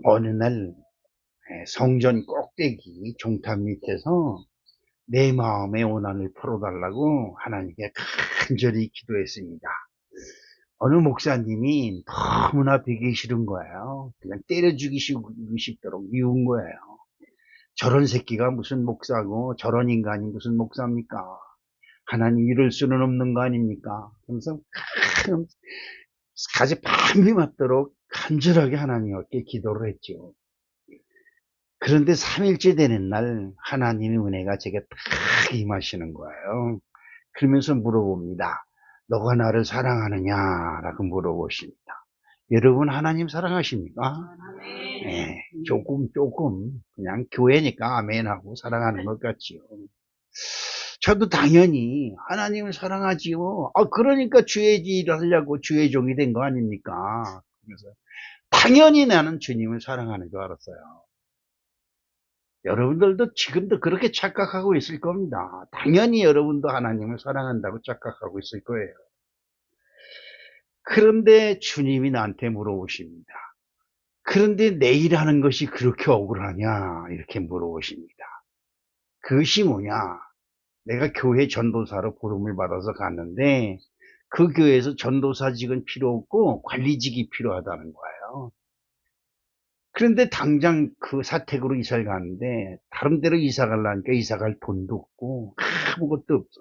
어느 날 성전 꼭대기 종탑 밑에서 내 마음의 원한을 풀어달라고 하나님께 간절히 기도했습니다. 어느 목사님이 너무나 뵈기 싫은 거예요. 그냥 때려 죽이시고 싶도록 미운 거예요. 저런 새끼가 무슨 목사고 저런 인간이 무슨 목사입니까? 하나님 이럴 수는 없는 거 아닙니까? 그래서 가지 밤이 맞도록 간절하게 하나님께 기도를 했죠. 그런데 3일째 되는 날 하나님의 은혜가 제게 딱 임하시는 거예요. 그러면서 물어봅니다. 너가 나를 사랑하느냐라고 물어보십니다. 여러분 하나님 사랑하십니까? 네, 조금 그냥 교회니까 아멘하고 사랑하는 것 같지요. 저도 당연히 하나님을 사랑하지요. 그러니까 주의 일을 하려고 주의 종이 된 거 아닙니까? 그래서 당연히 나는 주님을 사랑하는 줄 알았어요. 여러분들도 지금도 그렇게 착각하고 있을 겁니다. 당연히 여러분도 하나님을 사랑한다고 착각하고 있을 거예요. 그런데 주님이 나한테 물어보십니다. 그런데 내일 하는 것이 그렇게 억울하냐? 이렇게 물어보십니다. 그것이 뭐냐? 내가 교회 전도사로 부름을 받아서 갔는데 그 교회에서 전도사직은 필요 없고 관리직이 필요하다는 거예요. 그런데 당장 그 사택으로 이사를 가는데 다른 데로 이사 가려니까 이사 갈 돈도 없고 아무것도 없어.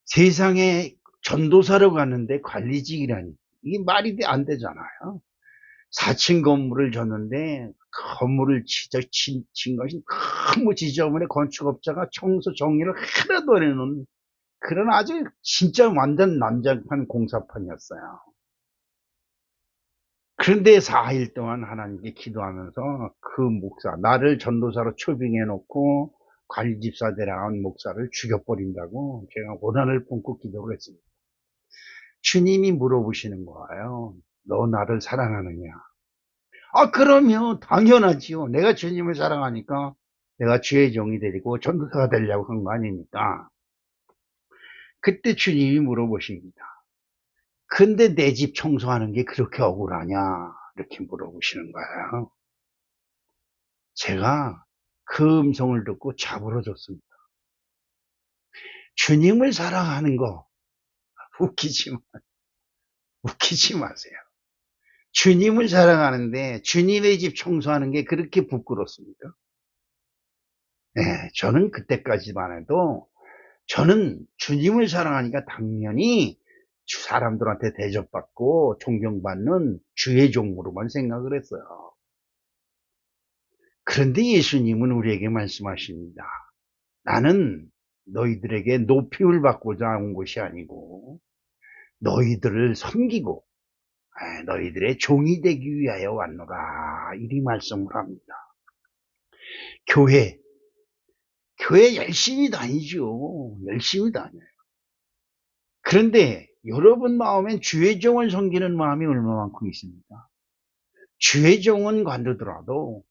세상에 전도사로 갔는데 관리직이라니 이게 말이 안 되잖아요. 4층 건물을 줬는데 건물을 친 것이 너무 지저분해. 건축업자가 청소 정리를 하나도 안 해놓은 그런 아주 진짜 완전 난장판 공사판이었어요. 그런데 4일 동안 하나님께 기도하면서 그 목사, 나를 전도사로 초빙해 놓고 관리집사 대라한 목사를 죽여버린다고 제가 고난을 품고 기도를 했습니다. 주님이 물어보시는 거예요. 너 나를 사랑하느냐? 그러면 당연하지요. 내가 주님을 사랑하니까 내가 주의 종이 되고 전도사가 되려고 한 거 아닙니까? 그때 주님이 물어보십니다. 근데 내 집 청소하는 게 그렇게 억울하냐? 이렇게 물어보시는 거예요. 제가 그 음성을 듣고 자부러졌습니다. 주님을 사랑하는 거 웃기지 마세요. 주님을 사랑하는데 주님의 집 청소하는 게 그렇게 부끄럽습니까? 네, 저는 그때까지만 해도 저는 주님을 사랑하니까 당연히 사람들한테 대접받고 존경받는 주의 종으로만 생각을 했어요. 그런데 예수님은 우리에게 말씀하십니다. 나는 너희들에게 높임을 받고자 온 것이 아니고 너희들을 섬기고 너희들의 종이 되기 위하여 왔노라. 이리 말씀을 합니다. 교회 열심히 다니죠. 열심히 다녀요. 그런데 여러분 마음엔 주의 종을 섬기는 마음이 얼마만큼 있습니까? 주의 종은 관두더라도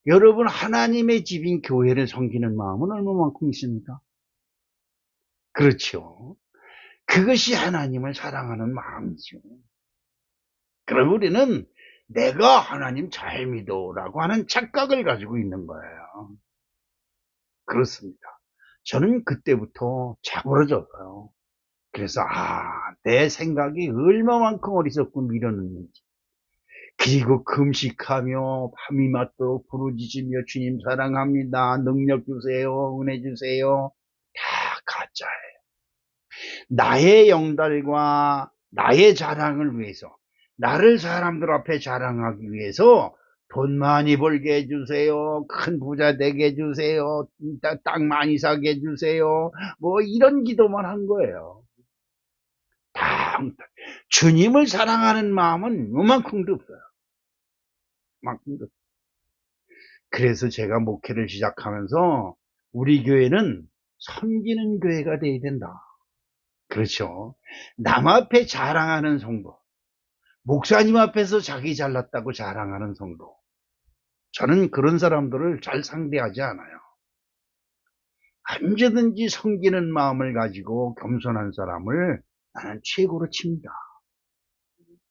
여러분 하나님의 집인 교회를 섬기는 마음은 얼마만큼 있습니까? 그렇죠. 그것이 하나님을 사랑하는 마음이죠. 그럼 우리는 내가 하나님 잘 믿어라고 하는 착각을 가지고 있는 거예요. 그렇습니다. 저는 그때부터 자그러졌어요. 그래서 내 생각이 얼마만큼 어리석고 미련했는지. 그리고 금식하며 밤이 맞도록 부르짖으며 주님 사랑합니다. 능력 주세요. 은혜 주세요. 다 가짜예요. 나의 영달과 나의 자랑을 위해서, 나를 사람들 앞에 자랑하기 위해서 돈 많이 벌게 해주세요. 큰 부자 되게 해주세요. 땅 많이 사게 해주세요. 뭐 이런 기도만 한 거예요. 다 주님을 사랑하는 마음은 요만큼도 없어요. 요만큼도. 그래서 제가 목회를 시작하면서 우리 교회는 섬기는 교회가 돼야 된다. 그렇죠. 남 앞에 자랑하는 성도, 목사님 앞에서 자기 잘났다고 자랑하는 성도. 저는 그런 사람들을 잘 상대하지 않아요. 언제든지 섬기는 마음을 가지고 겸손한 사람을 나는 최고로 칩니다.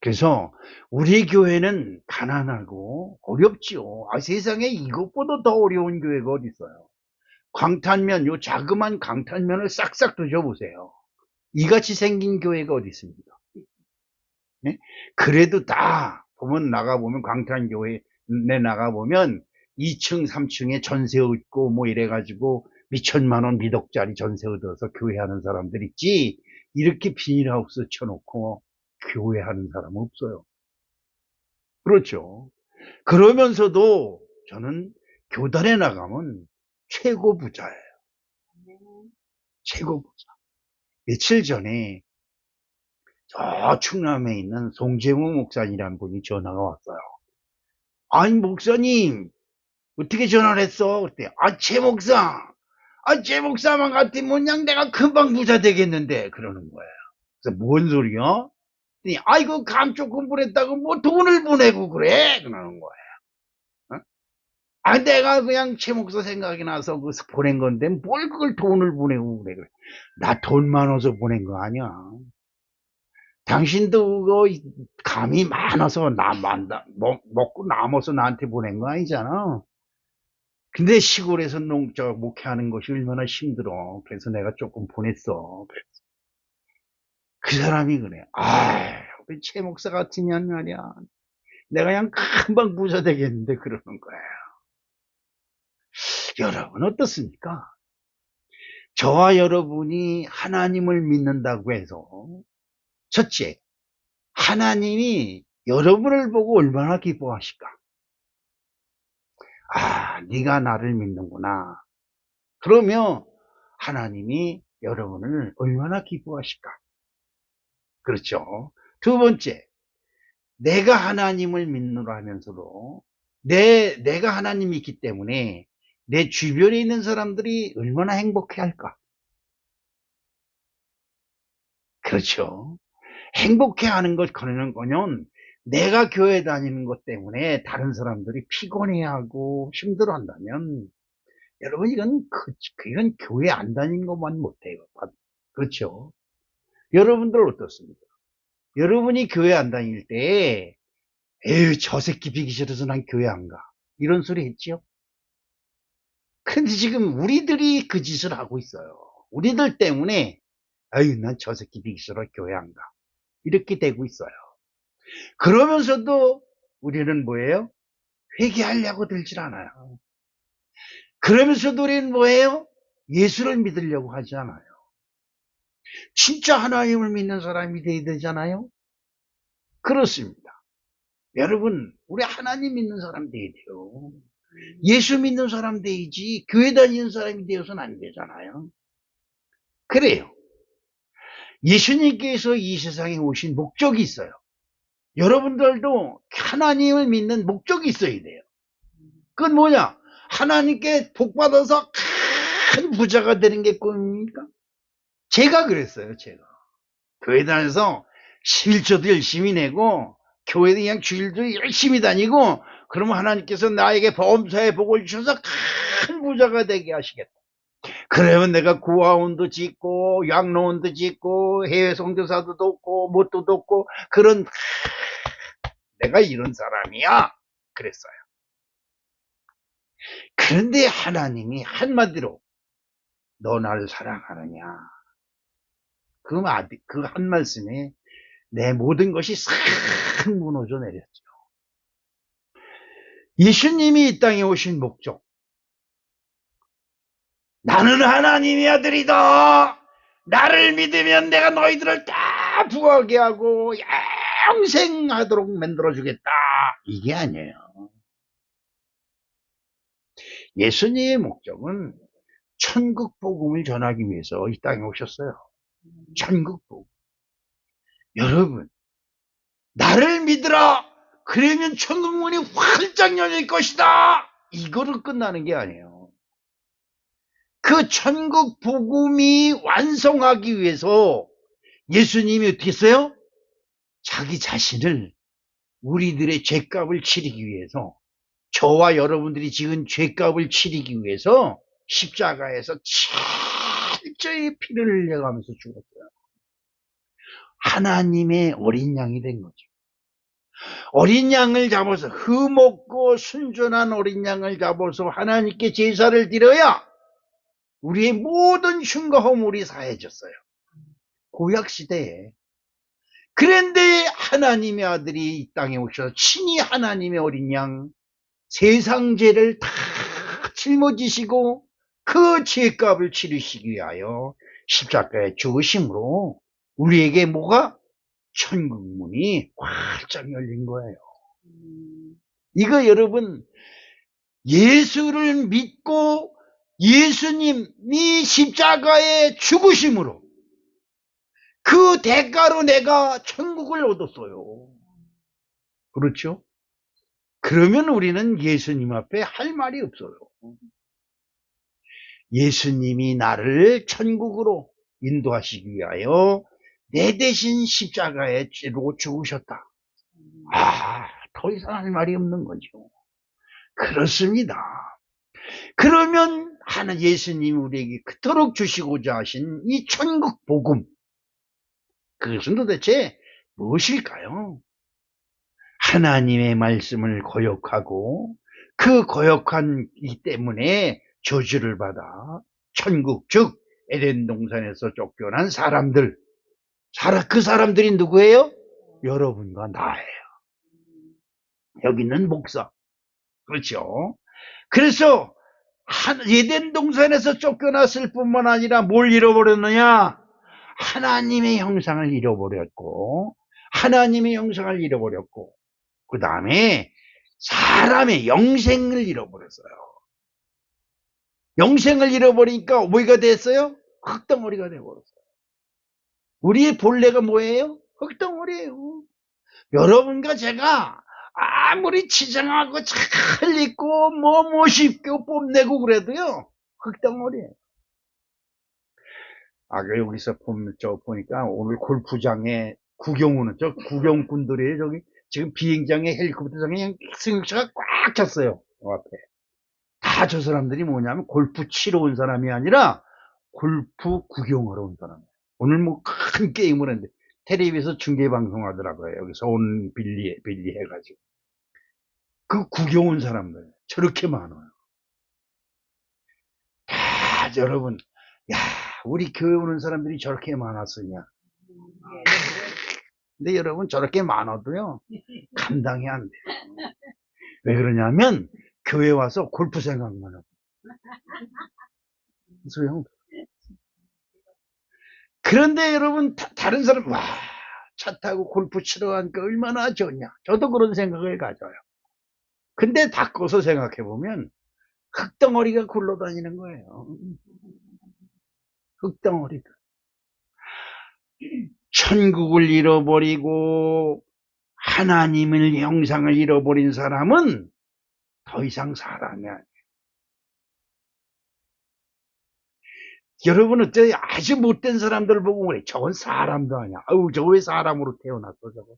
그래서 우리 교회는 가난하고 어렵지요. 세상에 이것보다 더 어려운 교회가 어디 있어요. 광탄면, 요 자그만 강탄면을 싹싹 드셔보세요. 이같이 생긴 교회가 어디 있습니까? 네? 그래도 다 보면 나가보면 광탄교회 내 나가보면 2층 3층에 전세 얻고 뭐 이래가지고 몇천만 원 미덕짜리 전세 얻어서 교회하는 사람들 있지, 이렇게 비닐하우스 쳐놓고 교회하는 사람은 없어요. 그렇죠. 그러면서도 저는 교단에 나가면 최고 부자예요. 최고 부자. 며칠 전에 저 충남에 있는 송재무 목사님이라는 분이 전화가 왔어요. 아니 목사님 어떻게 전화를 했어? 그때 최 목사, 최 목사만 같으면 그냥 내가 금방 부자 되겠는데 그러는 거예요. 그래서 뭔 소리야? 그랬더니 아이고 감쪽 공부했다고 뭐 돈을 보내고 그래 그러는 거예요. 내가 그냥 최 목사 생각이 나서 그 보낸 건데 뭘 그걸 돈을 보내고 그래. 나 돈 많아서 보낸 거 아니야. 당신도 그 감이 많아서 먹고 남아서 나한테 보낸 거 아니잖아. 근데 시골에서 목회하는 것이 얼마나 힘들어. 그래서 내가 조금 보냈어. 그 사람이 그래. 우리 최 목사 같으면 말이야. 내가 그냥 금방 부자 되겠는데 그러는 거예요. 여러분 어떻습니까? 저와 여러분이 하나님을 믿는다고 해서 첫째, 하나님이 여러분을 보고 얼마나 기뻐하실까? 네가 나를 믿는구나. 그러면 하나님이 여러분을 얼마나 기뻐하실까? 그렇죠. 두 번째, 내가 하나님을 믿노라 하면서도 내가 하나님이 있기 때문에 내 주변에 있는 사람들이 얼마나 행복해 할까? 그렇죠. 행복해 하는 것 거는 거는 내가 교회 다니는 것 때문에 다른 사람들이 피곤해하고 힘들어 한다면 여러분 이건 교회 안 다니는 것만 못해요. 그렇죠. 여러분들 어떻습니까? 여러분이 교회 안 다닐 때 에휴 저 새끼 비기 싫어서 난 교회 안 가, 이런 소리 했죠. 근데 지금 우리들이 그 짓을 하고 있어요. 우리들 때문에 아유 난 저 새끼 비기 싫어 교회 안 가, 이렇게 되고 있어요. 그러면서도 우리는 뭐예요? 회개하려고 들질 않아요. 그러면서도 우리는 뭐예요? 예수를 믿으려고 하지 않아요. 진짜 하나님을 믿는 사람이 되어야 되잖아요. 그렇습니다. 여러분 우리 하나님 믿는 사람 되어야 돼요. 예수 믿는 사람 되야지 교회 다니는 사람이 되어서는 안 되잖아요. 그래요. 예수님께서 이 세상에 오신 목적이 있어요. 여러분들도 하나님을 믿는 목적이 있어야 돼요. 그건 뭐냐? 하나님께 복받아서 큰 부자가 되는 게 꿈입니까? 제가 그랬어요. 제가 교회 다녀서 11조도 열심히 내고 교회도 그냥 주일도 열심히 다니고 그러면 하나님께서 나에게 범사에 복을 주셔서 큰 부자가 되게 하시겠다. 그러면 내가 구화원도 짓고 양로원도 짓고 해외 선교사도 돕고 뭣도 돕고 그런, 내가 이런 사람이야 그랬어요. 그런데 하나님이 한마디로 너 나를 사랑하느냐, 그 한 말씀에 내 모든 것이 싹 무너져 내렸죠. 예수님이 이 땅에 오신 목적, 나는 하나님의 아들이다, 나를 믿으면 내가 너희들을 다 부하게 하고 영생하도록 만들어주겠다, 이게 아니에요. 예수님의 목적은 천국 복음을 전하기 위해서 이 땅에 오셨어요. 천국 복음. 여러분 나를 믿으라, 그러면 천국 문이 활짝 열릴 것이다, 이거로 끝나는 게 아니에요. 그 천국 복음이 완성하기 위해서 예수님이 어떻게 했어요? 자기 자신을 우리들의 죄값을 치르기 위해서, 저와 여러분들이 지은 죄값을 치르기 위해서 십자가에서 철저히 피를 흘려가면서 죽었어요. 하나님의 어린 양이 된 거죠. 어린 양을 잡아서 흠없고 순전한 어린 양을 잡아서 하나님께 제사를 드려야 우리의 모든 흉과 허물이 사해졌어요. 구약시대에. 그런데 하나님의 아들이 이 땅에 오셔서 친히 하나님의 어린 양 세상 죄를 다 짊어지시고 그 죄값을 치르시기 위하여 십자가에 죽으심으로 우리에게 뭐가? 천국 문이 활짝 열린 거예요. 이거 여러분, 예수를 믿고 예수님이 십자가에 죽으심으로 그 대가로 내가 천국을 얻었어요. 그렇죠? 그러면 우리는 예수님 앞에 할 말이 없어요. 예수님이 나를 천국으로 인도하시기 위하여 내 대신 십자가에 찌르고 죽으셨다. 더 이상 할 말이 없는 거죠. 그렇습니다. 그러면 예수님이 우리에게 그토록 주시고자 하신 이 천국 복음, 그것은 도대체 무엇일까요? 하나님의 말씀을 거역하고 그 거역한 이 때문에 저주를 받아 천국, 즉 에덴 동산에서 쫓겨난 사람들, 그 사람들이 누구예요? 여러분과 나예요. 여기 있는 목사. 그렇죠? 그래서 에덴 동산에서 쫓겨났을 뿐만 아니라 뭘 잃어버렸느냐? 하나님의 형상을 잃어버렸고, 그 다음에 사람의 영생을 잃어버렸어요. 영생을 잃어버리니까 뭐가 됐어요? 흙덩어리가 되어버렸어요. 우리의 본래가 뭐예요? 흙덩어리예요. 여러분과 제가 아무리 치장하고 잘 입고 멋있고 뽐내고 그래도요, 흙덩어리예요. 여기서 보니까 오늘 골프장에 구경꾼들이 저기 지금 비행장에 헬리콥터장에 그냥 승용차가 꽉 찼어요. 앞에. 다 저 사람들이 뭐냐면 골프 치러 온 사람이 아니라 골프 구경하러 온 사람이에요. 오늘 뭐 큰 게임을 했는데 텔레비에서 중계 방송하더라고요. 여기서 온 빌리해가지고. 그 구경 온 사람들 저렇게 많아요. 여러분, 우리 교회 오는 사람들이 저렇게 많았으냐. 근데 여러분, 저렇게 많아도요, 감당이 안 돼요. 왜 그러냐면, 교회 와서 골프 생각만 하고. 소용. 그런데 여러분, 다른 사람, 차 타고 골프 치러 가니까 얼마나 좋냐. 저도 그런 생각을 가져요. 근데 바꿔서 생각해보면, 흙덩어리가 굴러다니는 거예요. 흙덩어리들. 천국을 잃어버리고 하나님의 형상을 잃어버린 사람은 더 이상 사람이 아니에요. 여러분 어때요? 아주 못된 사람들 보고 그래. 저건 사람도 아니야. 저 왜 사람으로 태어났어 저거.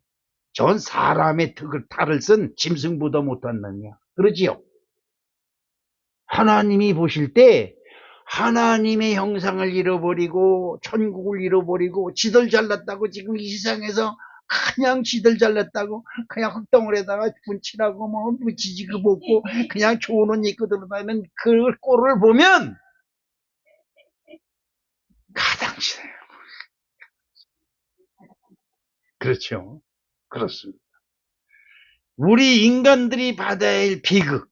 저건 사람의 탈을 쓴 짐승보다 못한 놈이야. 그러지요? 하나님이 보실 때 하나님의 형상을 잃어버리고 천국을 잃어버리고 지들 잘났다고 지금 이 세상에서 그냥 지들 잘났다고 그냥 흙덩어리에다가 분칠하고 뭐 지지그 벗고 그냥 좋은 옷 입고 들어다니는 그 꼴을 보면 가당치네요. 그렇죠. 그렇습니다. 우리 인간들이 받아야 할 비극,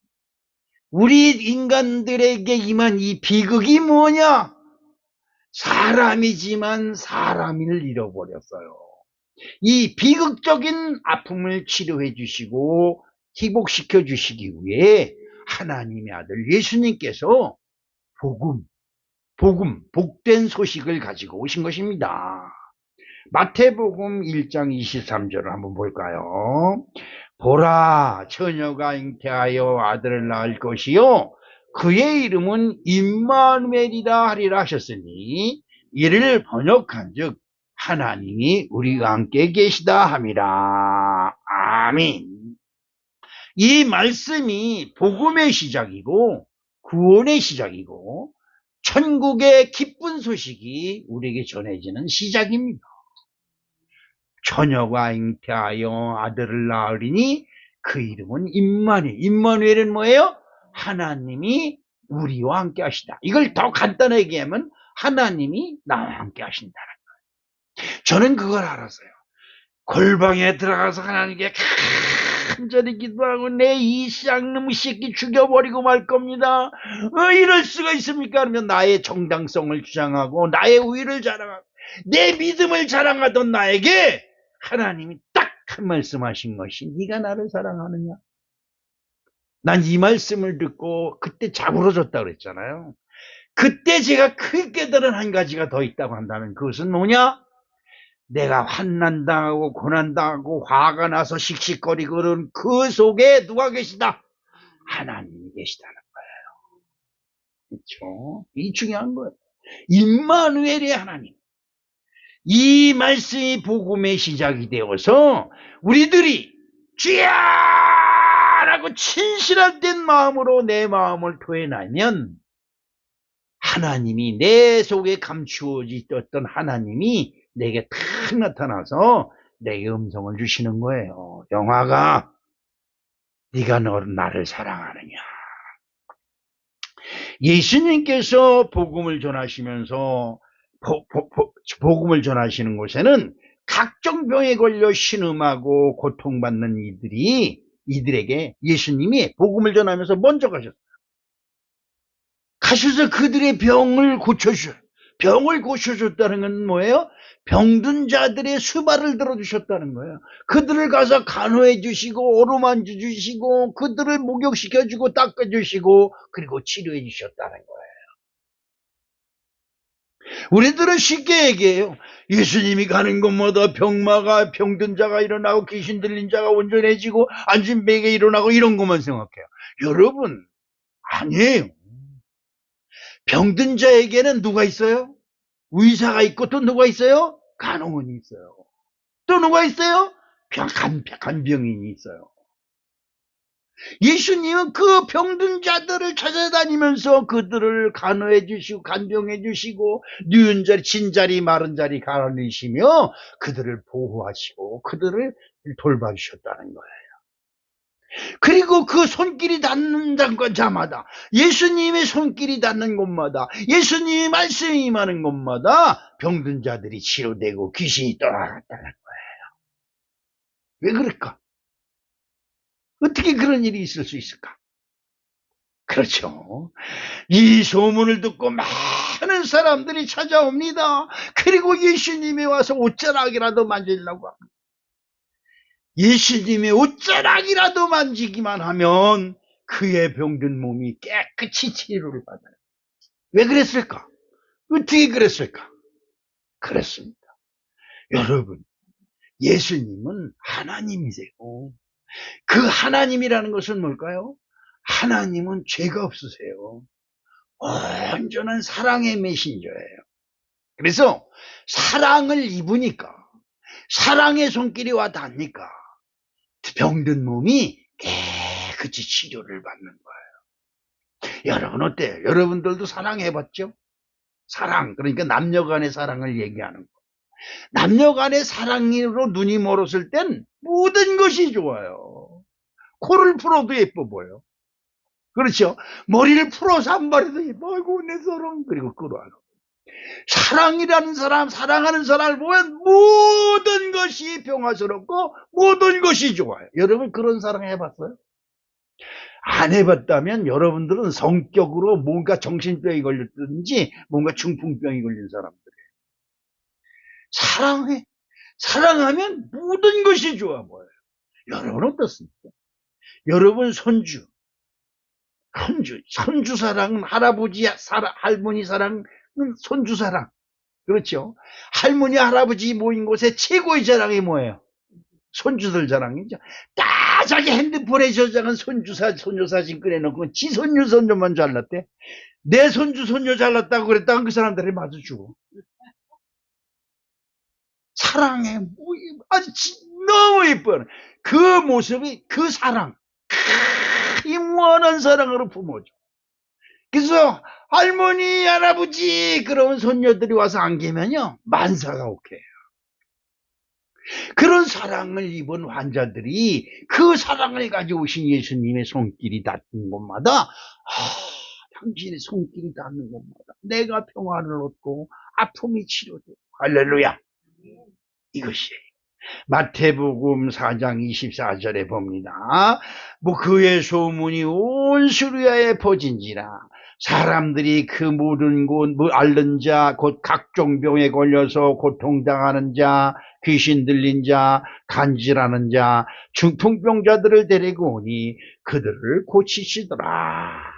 우리 인간들에게 임한 이 비극이 뭐냐? 사람이지만 사람을 잃어버렸어요. 이 비극적인 아픔을 치료해 주시고 회복시켜 주시기 위해 하나님의 아들 예수님께서 복된 소식을 가지고 오신 것입니다. 마태복음 1장 23절을 한번 볼까요? 보라, 처녀가 잉태하여 아들을 낳을 것이요 그의 이름은 임마누엘이라 하리라 하셨으니 이를 번역한즉 하나님이 우리와 함께 계시다 함이라. 아멘. 이 말씀이 복음의 시작이고 구원의 시작이고 천국의 기쁜 소식이 우리에게 전해지는 시작입니다. 처녀가 잉태하여 아들을 낳으리니 그 이름은 임마누엘. 임마누엘은 뭐예요? 하나님이 우리와 함께 하시다. 이걸 더 간단하게 얘기하면 하나님이 나와 함께 하신다는 거예요. 저는 그걸 알았어요. 골방에 들어가서 하나님께 간절히 기도하고 내 이 쌍놈의 새끼 죽여버리고 말 겁니다. 이럴 수가 있습니까? 그러면 나의 정당성을 주장하고 나의 우위를 자랑하고 내 믿음을 자랑하던 나에게 하나님이 딱 한 말씀하신 것이 네가 나를 사랑하느냐? 난 이 말씀을 듣고 그때 자부러졌다 그랬잖아요. 그때 제가 크게 깨달은 한 가지가 더 있다고 한다면 그것은 뭐냐? 내가 환난당하고 고난당하고 화가 나서 씩씩거리고 그런 그 속에 누가 계시다? 하나님이 계시다는 거예요. 그렇죠? 이 중요한 거예요. 임마누엘의 하나님. 이 말씀이 복음의 시작이 되어서 우리들이 주야! 라고 진실한 마음으로 내 마음을 토해내면 하나님이 내 속에 감추어졌던 하나님이 내게 탁 나타나서 내게 음성을 주시는 거예요. 영화가 네가 나를 사랑하느냐. 예수님께서 복음을 전하시면서 복음을 전하시는 곳에는 각종 병에 걸려 신음하고 고통받는 이들에게 예수님이 복음을 전하면서 먼저 가셔서 그들의 병을 고쳐주셔요. 병을 고쳐줬다는 건 뭐예요? 병든 자들의 수발을 들어주셨다는 거예요. 그들을 가서 간호해 주시고 오르만져 주시고 그들을 목욕시켜 주고 닦아 주시고 그리고 치료해 주셨다는 거예요. 우리들은 쉽게 얘기해요. 예수님이 가는 곳마다 병마가 병든 자가 일어나고 귀신 들린 자가 온전해지고 앉은 베개 일어나고 이런 것만 생각해요. 여러분 아니에요. 병든 자에게는 누가 있어요? 의사가 있고 또 누가 있어요? 간호원이 있어요. 또 누가 있어요? 간병인이 있어요. 예수님은 그 병든 자들을 찾아다니면서 그들을 간호해 주시고 간병해 주시고 누운 자리, 진 자리, 마른 자리 가르시며 그들을 보호하시고 그들을 돌봐주셨다는 거예요. 그리고 그 손길이 닿는 자마다 예수님의 손길이 닿는 곳마다 예수님의 말씀이 임하는 곳마다 병든 자들이 치료되고 귀신이 떠나갔다는 거예요. 왜 그럴까? 어떻게 그런 일이 있을 수 있을까? 그렇죠. 이 소문을 듣고 많은 사람들이 찾아옵니다. 그리고 예수님이 와서 옷자락이라도 만지려고 합니다. 예수님의 옷자락이라도 만지기만 하면 그의 병든 몸이 깨끗이 치료를 받아요. 왜 그랬을까? 어떻게 그랬을까? 그랬습니다. 여러분, 예수님은 하나님이세요. 그 하나님이라는 것은 뭘까요? 하나님은 죄가 없으세요. 온전한 사랑의 메신저예요. 그래서 사랑을 입으니까 사랑의 손길이 와 닿으니까 병든 몸이 깨끗이 치료를 받는 거예요. 여러분 어때요? 여러분들도 사랑해봤죠? 사랑, 그러니까 남녀 간의 사랑을 얘기하는 거. 남녀 간의 사랑으로 눈이 멀었을 땐 모든 것이 좋아요. 코를 풀어도 예뻐 보여. 그렇죠? 머리를 풀어서 한 마리도 예뻐. 아이고 내 사랑. 그리고 끌어안아. 사랑이라는 사람, 사랑하는 사람을 보면 모든 것이 평화스럽고 모든 것이 좋아요. 여러분 그런 사랑 해봤어요? 안 해봤다면 여러분들은 성격으로 뭔가 정신병이 걸렸든지 뭔가 중풍병이 걸린 사람들이에요. 사랑해. 사랑하면 모든 것이 좋아 보여요. 여러분 어떻습니까? 여러분 손주 사랑은 할아버지, 할머니 사랑은 손주 사랑. 그렇죠? 할머니, 할아버지 모인 곳에 최고의 자랑이 뭐예요? 손주들 자랑이죠. 다 자기 핸드폰에 저장한 손주 손녀 사진 꺼내놓고 지 손주, 손녀만 잘났대. 내 손주, 손녀 잘났다고 그랬다가 그 사람들이 마주주고. 사랑해. 아주 너무 예뻐요. 그 모습이, 그 사랑. 임원한 사랑으로 품어줘. 그래서 할머니, 할아버지 그러면 손녀들이 와서 안기면요 만사가 오케요. 그런 사랑을 입은 환자들이 그 사랑을 가지고 오신 예수님의 손길이 닿는 곳마다 당신의 손길이 닿는 곳마다 내가 평화를 얻고 아픔이 치료되고 할렐루야. 이것이에요. 마태복음 4장 24절에 봅니다. 뭐 그의 소문이 온 수리아에 퍼진지라 사람들이 그 모든 곳 앓는 자 곧 각종 병에 걸려서 고통당하는 자 귀신 들린 자 간질하는 자 중풍병자들을 데리고 오니 그들을 고치시더라.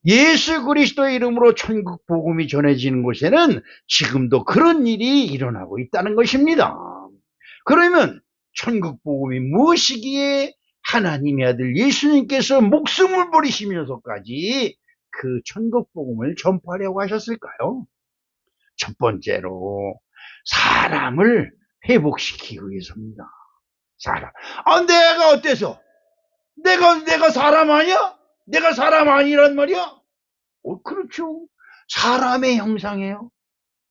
예수 그리스도의 이름으로 천국 복음이 전해지는 곳에는 지금도 그런 일이 일어나고 있다는 것입니다. 그러면 천국 복음이 무엇이기에 하나님의 아들 예수님께서 목숨을 버리시면서까지 그 천국 복음을 전파하려고 하셨을까요? 첫 번째로 사람을 회복시키기 위해서입니다. 사람. 내가 어때서? 내가 사람 아니야? 내가 사람 아니란 말이야? 그렇죠. 사람의 형상이에요.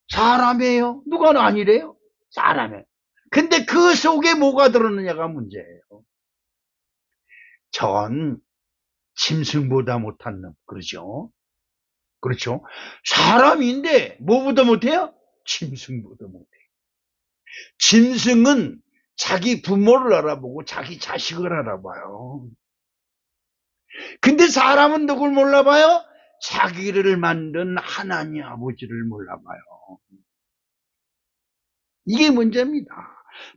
사람이에요. 누가 아니래요? 사람이에요. 근데 그 속에 뭐가 들었느냐가 문제예요. 전 짐승보다 못한 놈. 그렇죠? 그렇죠? 사람인데 뭐보다 못해요? 짐승보다 못해요. 짐승은 자기 부모를 알아보고 자기 자식을 알아봐요. 근데 사람은 누굴 몰라봐요? 자기를 만든 하나님 아버지를 몰라봐요. 이게 문제입니다.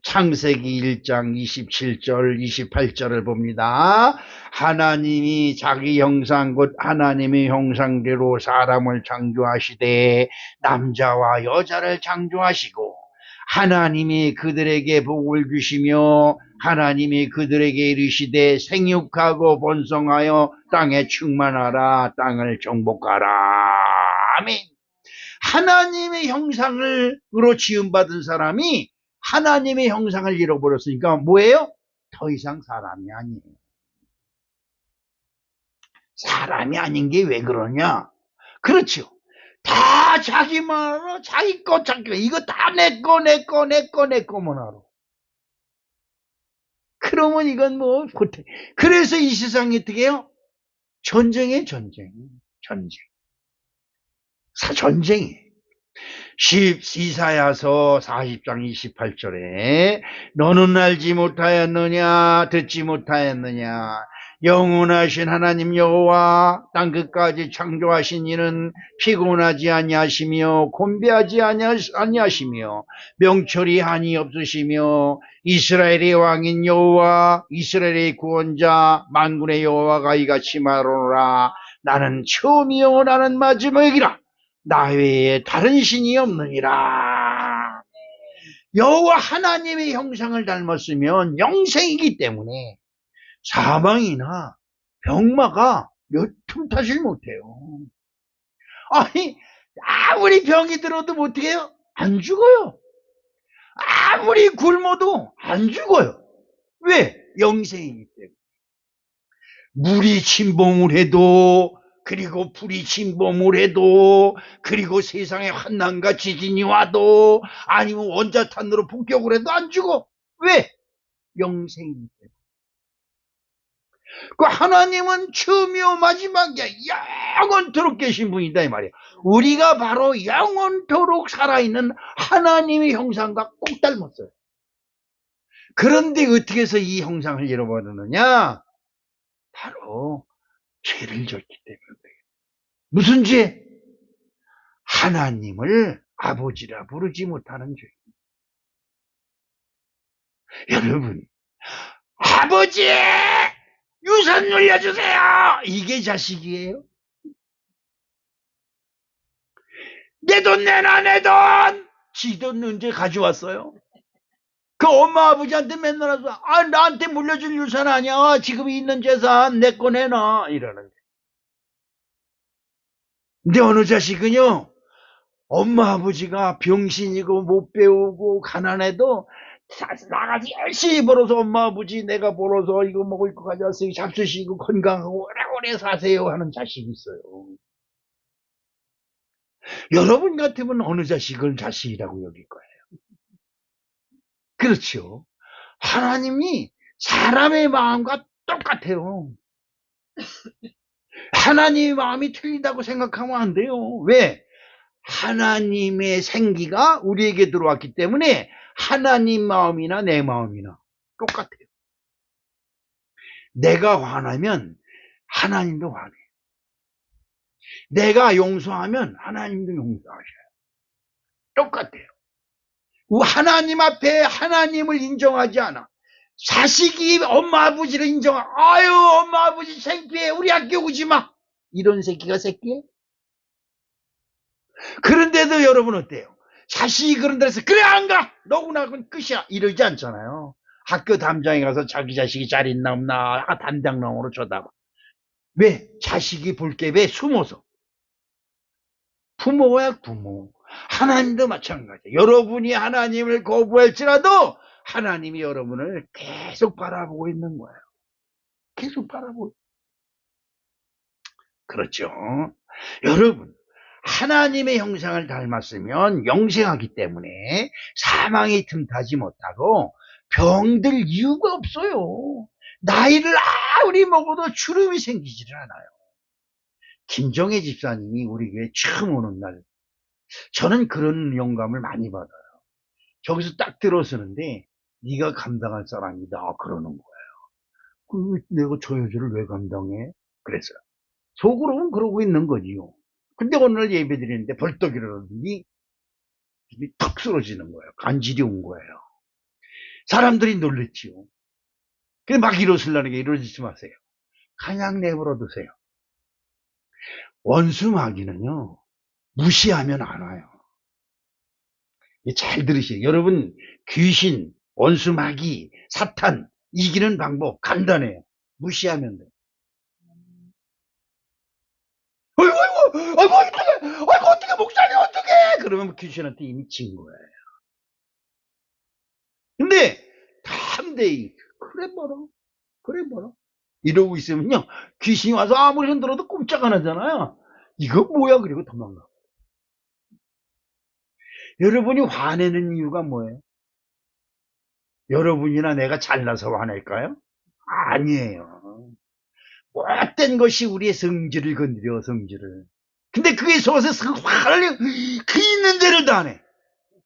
창세기 1장 27절 28절을 봅니다. 하나님이 자기 형상 곧 하나님의 형상대로 사람을 창조하시되 남자와 여자를 창조하시고 하나님이 그들에게 복을 주시며 하나님이 그들에게 이르시되 생육하고 번성하여 땅에 충만하라 땅을 정복하라. 아멘. 하나님의 형상으로 지음받은 사람이 하나님의 형상을 잃어버렸으니까 뭐예요? 더 이상 사람이 아니에요. 사람이 아닌 게 왜 그러냐? 그렇죠. 다 자기만으로 자기 거 이거 다 내 거만 알아. 그러면 이건 뭐 그래서 이 세상이 어떻게 해요? 전쟁이에요. 전쟁. 이사야서 40장 28절에 너는 알지 못하였느냐 듣지 못하였느냐 영원하신 하나님 여호와 땅끝까지 창조하신 이는 피곤하지 아니하시며 곤배하지 아니하시며 명철이 한이 없으시며 이스라엘의 왕인 여호와 이스라엘의 구원자 만군의 여호와가 이같이 말하노라 나는 처음이요 나는 마지막이라 나 외에 다른 신이 없느니라. 여호와 하나님의 형상을 닮았으면 영생이기 때문에 사망이나 병마가 몇 틈타질 못해요. 아니 아무리 병이 들어도 어떻게 해요? 안 죽어요. 아무리 굶어도 안 죽어요. 왜? 영생이기 때문에. 물이 침범을 해도 그리고 불이 침범을 해도 그리고 세상에 환난과 지진이 와도 아니면 원자탄으로 폭격을 해도 안 죽어. 왜? 영생이기 때문에. 그 하나님은 처음이요 마지막이야. 영원토록 계신 분이다 이 말이야. 우리가 바로 영원토록 살아있는 하나님의 형상과 꼭 닮았어요. 그런데 어떻게 해서 이 형상을 잃어버리느냐? 바로 죄를 졌기 때문에. 무슨 죄? 하나님을 아버지라 부르지 못하는 죄. 여러분, 아버지! 유산 물려주세요! 이게 자식이에요? 내 돈 내놔, 내 돈! 지 돈 언제 가져왔어요? 그 엄마 아버지한테 맨날 와서, 나한테 물려줄 유산 아니야. 지금 있는 재산 내 거 내놔. 이러는데. 근데 어느 자식은요, 엄마 아버지가 병신이고 못 배우고 가난해도 나가서 열심히 벌어서 엄마 아버지 내가 벌어서 이거 먹을 거 가져왔으니 잡수시고 건강하고 오래오래 사세요 하는 자식이 있어요. 여러분 같으면 어느 자식을 자식이라고 여길 거예요? 그렇죠. 하나님이 사람의 마음과 똑같아요. 하나님의 마음이 틀리다고 생각하면 안 돼요. 왜? 하나님의 생기가 우리에게 들어왔기 때문에 하나님 마음이나 내 마음이나 똑같아요. 내가 화나면 하나님도 화내요. 내가 용서하면 하나님도 용서하셔요. 똑같아요. 하나님 앞에 하나님을 인정하지 않아. 자식이 엄마 아버지를 아유 엄마 아버지 창피해 우리 학교 오지 마. 이런 새끼가 새끼예요. 그런데도 여러분 어때요? 자식이 그런 데서 그래 안 가! 너구나 그건 끝이야. 이러지 않잖아요. 학교 담장에 가서 자기 자식이 잘 있나 없나 담장놈으로 쳐다봐. 왜? 자식이 볼 게 왜 숨어서. 부모야 부모. 하나님도 마찬가지예요. 여러분이 하나님을 거부할지라도 하나님이 여러분을 계속 바라보고 있는 거예요. 계속 바라보고. 그렇죠. 여러분, 하나님의 형상을 닮았으면 영생하기 때문에 사망이 틈타지 못하고 병들 이유가 없어요. 나이를 아무리 먹어도 주름이 생기지를 않아요. 김정혜 집사님이 우리 교회 처음 오는 날 저는 그런 영감을 많이 받아요. 저기서 딱 들어서는데 네가 감당할 사람이다 그러는 거예요. 내가 저 여자를 왜 감당해? 그랬어요. 속으로는 그러고 있는 거지요. 근데 오늘 예배 드리는데 벌떡 일어나더니 턱 쓰러지는 거예요. 간질이 온 거예요. 사람들이 놀랬지요. 그래 막 일어서려는 게 이러지 마세요. 그냥 내버려 두세요. 원수 마귀는요 무시하면 안 와요. 잘 들으세요. 여러분 귀신, 원수 마귀, 사탄 이기는 방법 간단해요. 무시하면 돼요. 아이고 어떻게 목사님 어떻게 그러면 귀신한테 이미 진 거예요. 근데 담대히 그래 봐라 이러고 있으면요 귀신이 와서 아무리 흔들어도 꼼짝 안 하잖아요. 이거 뭐야 그리고 도망가. 여러분이 화내는 이유가 뭐예요? 여러분이나 내가 잘나서 화낼까요? 아니에요. 못된 것이 우리의 성질을 건드려 성질을. 근데 그게 속에서 화를 그 있는 대로 다 안 해.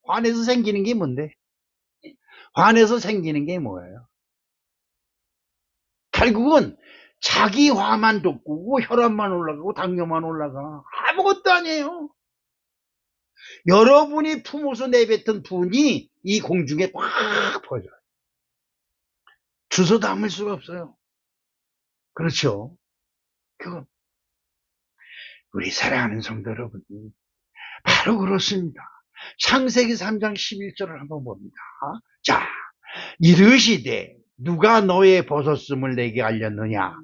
화내서 생기는 게 뭔데? 화내서 생기는 게 뭐예요? 결국은 자기 화만 돋구고 혈압만 올라가고 당뇨만 올라가. 아무것도 아니에요. 여러분이 품어서 내뱉은 분이 이 공중에 꽉 퍼져요. 주워 담을 수가 없어요. 그렇죠. 그건 우리 사랑하는 성도 여러분 바로 그렇습니다. 창세기 3장 11절을 한번 봅니다. 자, 이르시되 누가 너의 버섯음을 내게 알렸느냐?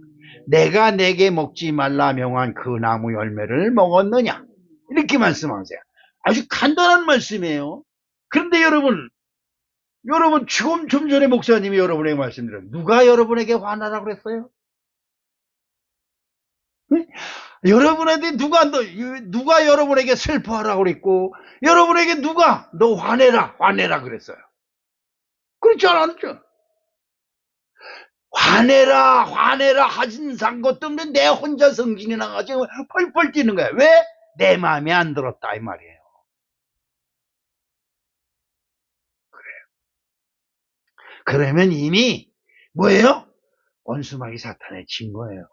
내가 내게 먹지 말라 명한 그 나무 열매를 먹었느냐? 이렇게 말씀하세요. 아주 간단한 말씀이에요. 그런데 여러분 좀 전에 목사님이 여러분에게 말씀드렸어요. 누가 여러분에게 화나라고 그랬어요? 네? 여러분한테 누가 여러분에게 슬퍼하라고 그랬고 여러분에게 누가 너 화내라 그랬어요. 그렇지 않았죠? 화내라 하진 것도 없는데 내 혼자 성질이 나가지고 펄펄 뛰는 거야. 왜? 내 마음에 안 들었다 이 말이에요. 그러면 이미 뭐예요? 원수마귀 사탄에 진 거예요.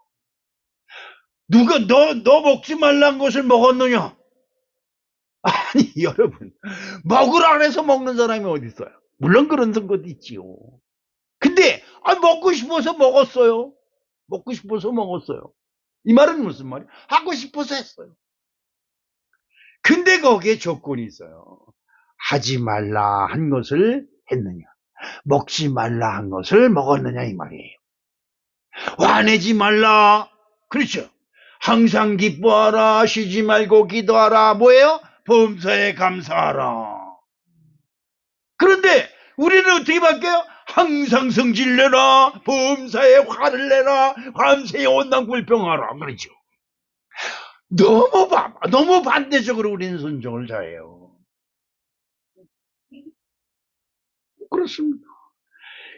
누가 너 먹지 말란 것을 먹었느냐? 아니 여러분 먹으라 그래서 먹는 사람이 어디 있어요? 물론 그런 것도 있지요. 근데 먹고 싶어서 먹었어요. 먹고 싶어서 먹었어요. 이 말은 무슨 말이에요? 하고 싶어서 했어요. 근데 거기에 조건이 있어요. 하지 말라 한 것을 했느냐, 먹지 말라 한 것을 먹었느냐 이 말이에요. 화내지 말라. 그렇죠. 항상 기뻐하라. 쉬지 말고 기도하라. 뭐예요? 범사에 감사하라. 그런데 우리는 어떻게 바뀌어요? 항상 성질내라. 범사에 화를 내라. 밤새 온당 불평하라. 그렇죠. 너무 반대적으로 우리는 순종을 잘해요. 그렇습니다.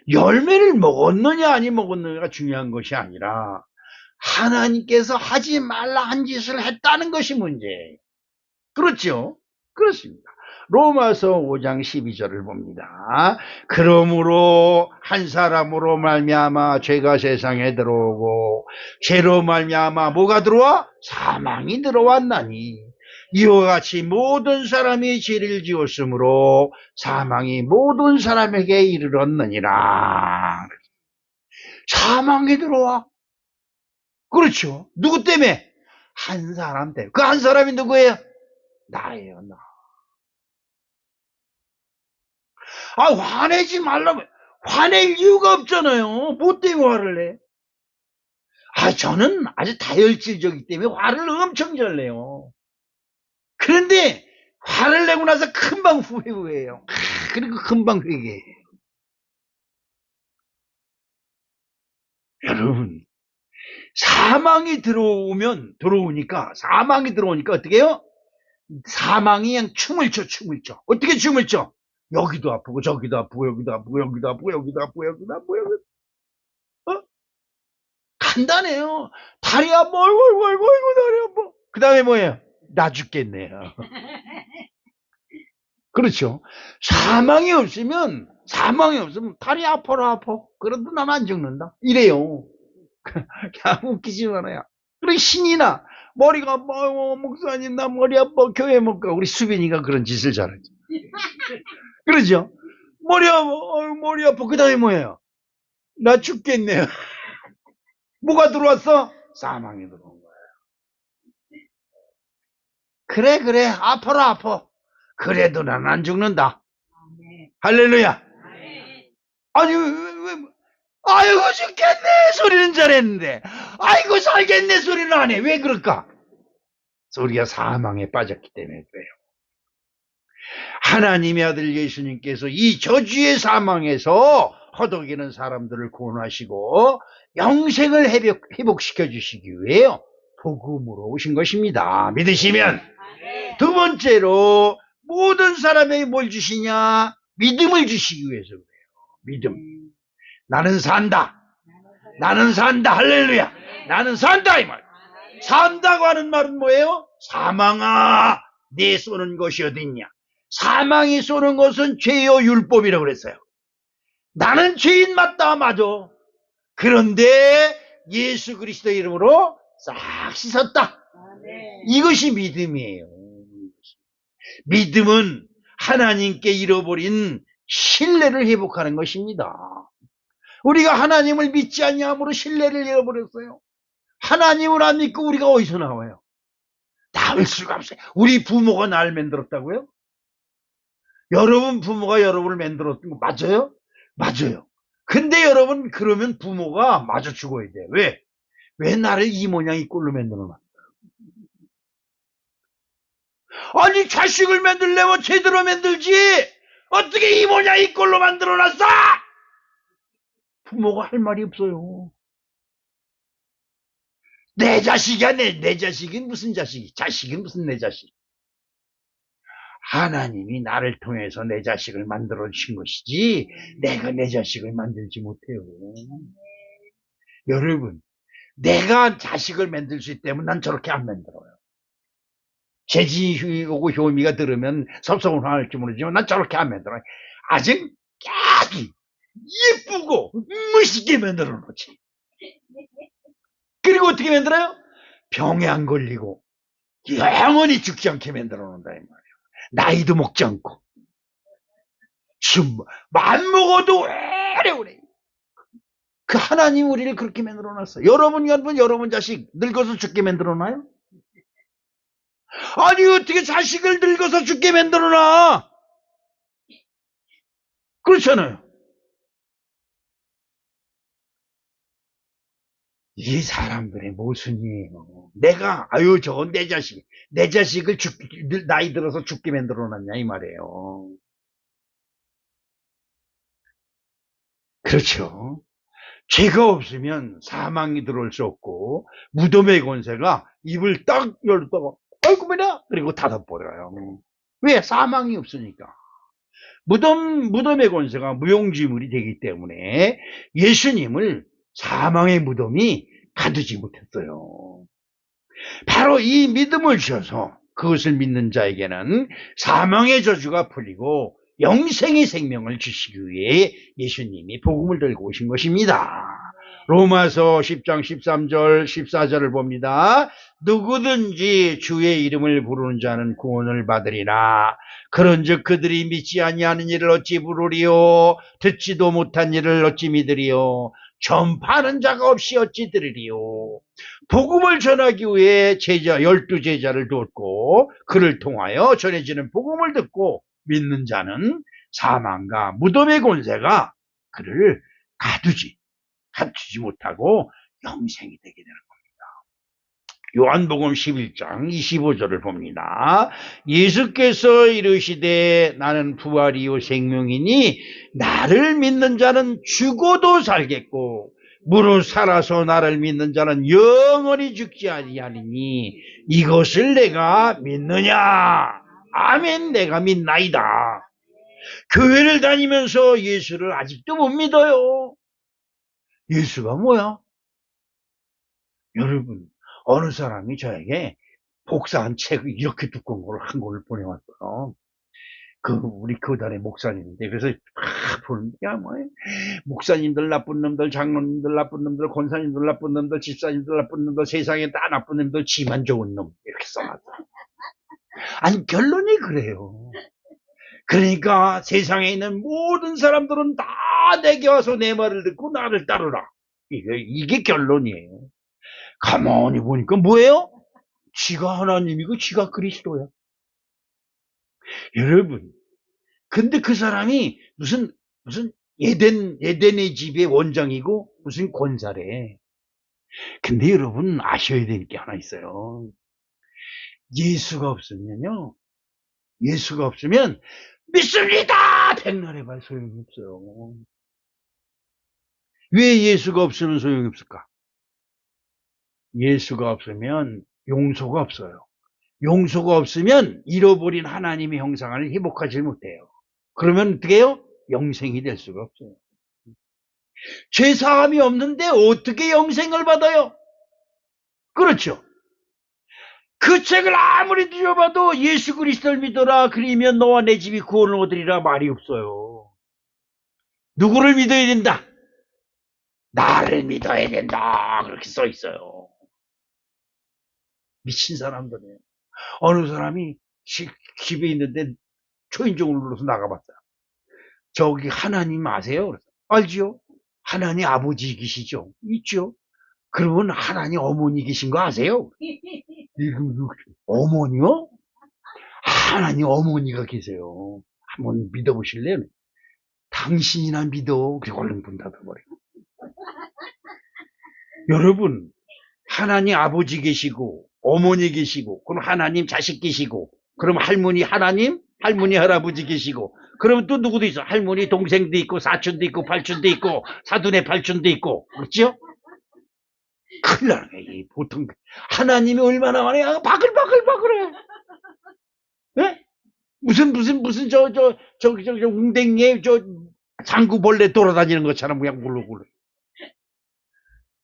열매를 먹었느냐 아니 먹었느냐가 중요한 것이 아니라 하나님께서 하지 말라 한 짓을 했다는 것이 문제예요. 그렇죠? 그렇습니다. 로마서 5장 12절을 봅니다. 그러므로 한 사람으로 말미암아 죄가 세상에 들어오고 죄로 말미암아 뭐가 들어와? 사망이 들어왔나니 이와 같이 모든 사람이 죄를 지었으므로 사망이 모든 사람에게 이르렀느니라. 사망이 들어와. 그렇죠. 누구 때문에? 한 사람 때문에. 그 한 사람이 누구예요? 나예요, 나. 아, 화내지 말라고. 화낼 이유가 없잖아요. 뭐 때문에 화를 내? 아, 저는 아주 다혈질적이기 때문에 화를 엄청 잘 내요. 그런데 화를 내고 나서 금방 후회해요. 그리고 금방 회개해요. 여러분, 들어오니까 어떻게 해요? 사망이 그냥 춤을 춰. 어떻게 춤을 춰? 여기도 아프고, 저기도 아프고, 여기도 아프고, 여기도 아프고, 여기도 아프고, 여기도 아프고, 여기도 아프고. 어? 간단해요. 다리 아파, 아이고, 다리 아파. 그 다음에 뭐예요? 나 죽겠네요. 그렇죠. 사망이 없으면 다리 아파. 그래도 난 안 죽는다. 이래요. 그냥 웃기지 않아요. 그리고 신이나 머리가 아파, 목사님 나 머리 아파, 교회 못 가. 우리 수빈이가 그런 짓을 잘하죠. 그러죠. 머리 아파. 그 다음에 뭐예요? 나 죽겠네요. 뭐가 들어왔어? 사망이 들어온 거예요. 그래. 아파. 그래도 난 안 죽는다. 할렐루야. 아니, 아이고, 죽겠네! 소리는 잘했는데, 아이고, 살겠네! 소리는 안 해. 왜 그럴까? 우리가 사망에 빠졌기 때문에 그래요. 하나님의 아들 예수님께서 이 저주의 사망에서 허덕이는 사람들을 구원하시고 영생을 회복시켜 주시기 위해 복음으로 오신 것입니다. 믿으시면. 두 번째로 모든 사람에게 뭘 주시냐? 믿음을 주시기 위해서 그래요. 믿음. 나는 산다. 할렐루야. 나는 산다 이 말. 산다고 하는 말은 뭐예요? 사망아, 네 쏘는 것이 어딨냐? 사망이 쏘는 것은 죄요 율법이라고 그랬어요. 나는 죄인 맞다, 맞아. 그런데 예수 그리스도 이름으로 싹 씻었다. 이것이 믿음이에요. 믿음은 하나님께 잃어버린 신뢰를 회복하는 것입니다. 우리가 하나님을 믿지 않냐므로 신뢰를 잃어버렸어요. 하나님을 안 믿고 우리가 어디서 나와요? 나올 수가 없어요. 우리 부모가 날 만들었다고요? 여러분 부모가 여러분을 만들었던 거 맞아요? 맞아요. 근데 여러분 그러면 부모가 마저 죽어야 돼. 왜? 왜 나를 이 모양 이 꼴로 만들어놨어? 아니 자식을 만들려면 제대로 만들지 어떻게 이 모양 이 꼴로 만들어놨어? 부모가 할 말이 없어요. 내 자식이야. 내 자식은 무슨 자식이? 자식은 무슨 내 자식? 하나님이 나를 통해서 내 자식을 만들어 주신 것이지 내가 내 자식을 만들지 못해요. 여러분, 내가 자식을 만들 수 있다면 난 저렇게 안 만들어요. 재지하고 효미가 들으면 섭섭할지 모르지만 난 저렇게 안 만들어요. 아직 깨기 예쁘고 멋있게 만들어 놓지. 그리고 어떻게 만들어요? 병에 안 걸리고 영원히 죽지 않게 만들어 놓는다 이 말이에요. 나이도 먹지 않고 맘 먹어도 오래오래. 그 하나님 우리를 그렇게 만들어 놨어요. 여러분 자식 늙어서 죽게 만들어 놔요? 아니 어떻게 자식을 늙어서 죽게 만들어 놔? 그렇잖아요. 이 사람들의 모순이에요. 내가 저건 내 자식을 나이 들어서 죽게 만들어 놨냐 이 말이에요. 그렇죠. 죄가 없으면 사망이 들어올 수 없고 무덤의 권세가 입을 딱 열다가 아이고 뭐냐 그리고 닫아버려요. 왜? 사망이 없으니까. 무덤의 권세가 무용지물이 되기 때문에 예수님을 사망의 무덤이 가두지 못했어요. 바로 이 믿음을 주셔서 그것을 믿는 자에게는 사망의 저주가 풀리고 영생의 생명을 주시기 위해 예수님이 복음을 들고 오신 것입니다. 로마서 10장 13절 14절을 봅니다. 누구든지 주의 이름을 부르는 자는 구원을 받으리라. 그런즉 그들이 믿지 아니하는 일을 어찌 부르리요? 듣지도 못한 일을 어찌 믿으리요? 전파하는 자가 없이 어찌 들으리요? 복음을 전하기 위해 제자 12제자를 두었고 그를 통하여 전해지는 복음을 듣고 믿는 자는 사망과 무덤의 권세가 그를 가두지 못하고 영생이 되게 되는 겁니다. 요한복음 11장 25절을 봅니다. 예수께서 이르시되 나는 부활이요 생명이니 나를 믿는 자는 죽어도 살겠고 무릇 살아서 나를 믿는 자는 영원히 죽지 아니하리니 이것을 내가 믿느냐? 아멘. 내가 믿나이다. 교회를 다니면서 예수를 아직도 못 믿어요. 예수가 뭐야? 여러분, 어느 사람이 저에게 복사한 책을 이렇게 두꺼운 걸 한 권을 보내왔어요. 우리 교단의 목사님인데, 그래서 보는 게 뭐야? 목사님들 나쁜 놈들, 장로님들 나쁜 놈들, 권사님들 나쁜 놈들, 집사님들 나쁜 놈들, 세상에 다 나쁜 놈들, 지만 좋은 놈 이렇게 써놨어. 아니 결론이 그래요. 그러니까 세상에 있는 모든 사람들은 다 내게 와서 내 말을 듣고 나를 따르라. 이게 결론이에요. 가만히 보니까 뭐예요? 지가 하나님이고 지가 그리스도야. 여러분, 근데 그 사람이 무슨 예덴의 집의 원장이고 무슨 권사래. 근데 여러분 아셔야 될 게 하나 있어요. 예수가 없으면요. 예수가 없으면 믿습니다! 백날 해봐 소용이 없어요. 왜 예수가 없으면 소용이 없을까? 예수가 없으면 용서가 없어요. 용서가 없으면 잃어버린 하나님의 형상을 회복하지 못해요. 그러면 어떻게 해요? 영생이 될 수가 없어요. 죄사함이 없는데 어떻게 영생을 받아요? 그렇죠. 그 책을 아무리 뒤져봐도 예수 그리스도를 믿어라 그러면 너와 내 집이 구원을 얻으리라 말이 없어요. 누구를 믿어야 된다? 나를 믿어야 된다 그렇게 써 있어요. 미친 사람들이에요. 어느 사람이 집에 있는데 초인종을 눌러서 나가봤다. 저기 하나님 아세요? 그래서 알지요? 하나님 아버지 계시죠? 있죠? 그러면 하나님 어머니 계신 거 아세요? 어머니요? 하나님 어머니가 계세요. 한번 믿어보실래요? 당신이나 믿어. 그리고 얼른 문 닫아버리고. 여러분, 하나님 아버지 계시고 어머니 계시고 그럼 하나님 자식 계시고 그럼 할머니 하나님 할머니 할아버지 계시고 그러면 또 누구도 있어. 할머니 동생도 있고 사촌도 있고 팔촌도 있고 사돈의 팔촌도 있고 그렇죠? 큰일 나는 거야. 보통 하나님이 얼마나 많이 바글바글바글해. 네? 무슨 저 웅댕이에 저 장구벌레 돌아다니는 것처럼 그냥 모르고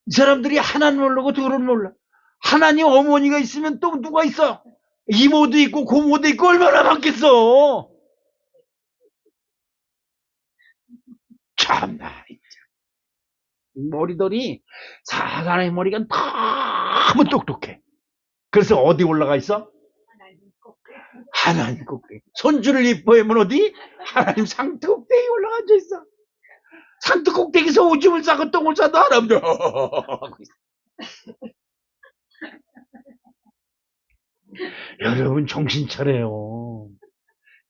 이 사람들이 하나님 모르고 둘은 몰라. 하나님 어머니가 있으면 또 누가 있어? 이모도 있고 고모도 있고 얼마나 많겠어. 참나 머리들이 사람의 머리가 너무 똑똑해. 그래서 어디 올라가 있어? 하나님 꼭대기. 손주를 이뻐하면 어디? 하나님 상트 꼭대기 올라가 앉아 있어. 상트 꼭대기에서 오줌을 싸고 똥을 싸도 하나님도 여러분 정신 차려요.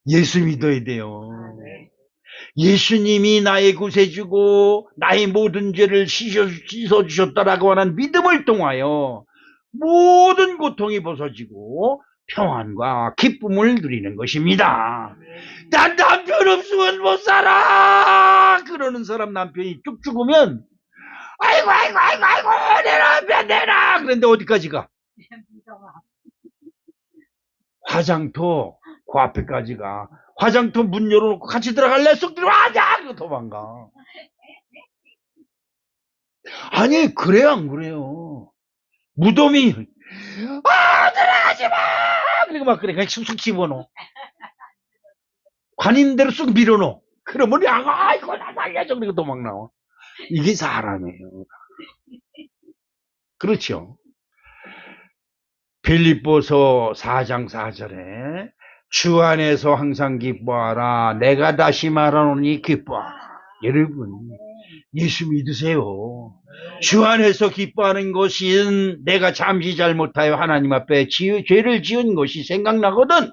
예수 믿어야 돼요. 예수님이 나의 구세주고 나의 모든 죄를 씻어주셨다라고 하는 믿음을 통하여 모든 고통이 벗어지고 평안과 기쁨을 누리는 것입니다. 난 남편 없으면 못 살아! 그러는 사람 남편이 쭉 죽으면 아이고 내 남편 내라! 그런데 어디까지 가? 화장터 그 앞에까지 가. 화장터 문 열어놓고 같이 들어갈래? 쏙 들어가자! 이러고 도망가. 아니, 그래요, 안 그래요? 무덤이, 들어가지 마! 그리고 막 그래. 그냥 쑥쑥 집어넣어. 관임대로 쑥 밀어넣어. 그러면 양아, 이거 나 살려줘. 그리고 도망 나와. 이게 사람이에요. 그렇죠. 빌립보서 4장 4절에 주 안에서 항상 기뻐하라. 내가 다시 말하노니 기뻐하라. 여러분, 예수 믿으세요. 주 안에서 기뻐하는 것은 내가 잠시 잘못하여 하나님 앞에 죄를 지은 것이 생각나거든.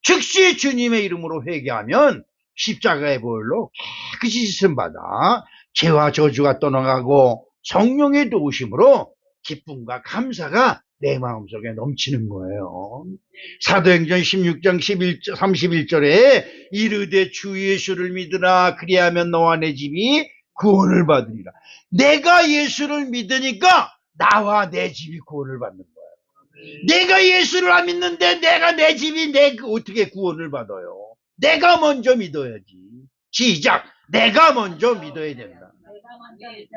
즉시 주님의 이름으로 회개하면 십자가의 보혈로 깨끗이 씻음받아 죄와 저주가 떠나가고 성령의 도우심으로 기쁨과 감사가 내 마음속에 넘치는 거예요. 사도행전 16장 31절에 이르되 주 예수를 믿으라. 그리하면 너와 내 집이 구원을 받으리라. 내가 예수를 믿으니까 나와 내 집이 구원을 받는 거예요. 내가 예수를 안 믿는데 내가 내 집이 어떻게 구원을 받아요? 내가 먼저 믿어야지. 시작. 내가 먼저 믿어야 된다.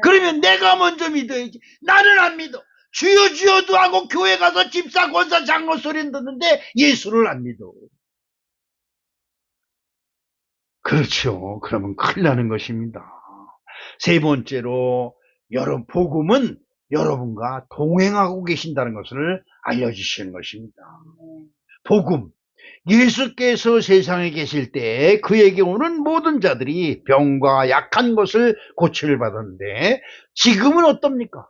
그러면 내가 먼저 믿어야지. 나는 안 믿어. 주여 주여도 하고 교회 가서 집사 권사 장로 소리는 듣는데 예수를 안 믿어. 그렇죠. 그러면 큰일 나는 것입니다. 세 번째로 여러분 복음은 여러분과 동행하고 계신다는 것을 알려주시는 것입니다. 복음. 예수께서 세상에 계실 때 그에게 오는 모든 자들이 병과 약한 것을 고침을 받았는데 지금은 어떻습니까?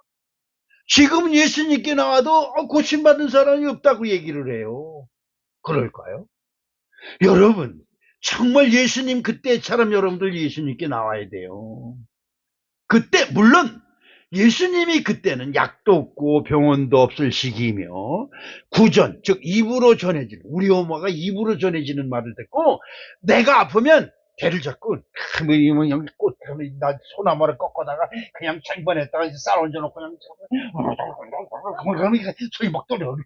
지금은 예수님께 나와도 고침받은 사람이 없다고 얘기를 해요. 그럴까요? 여러분, 정말 예수님 그때처럼 여러분들 예수님께 나와야 돼요. 그때 물론 예수님이 그때는 약도 없고 병원도 없을 시기이며 구전, 즉 입으로 전해지는, 우리 엄마가 입으로 전해지는 말을 듣고 내가 아프면 배를 잡고 여기 꽃 나 소나무를 꺾어다가 그냥 창반에다가 쌀 얹어놓고 그냥 소리 막 떨어 이렇게.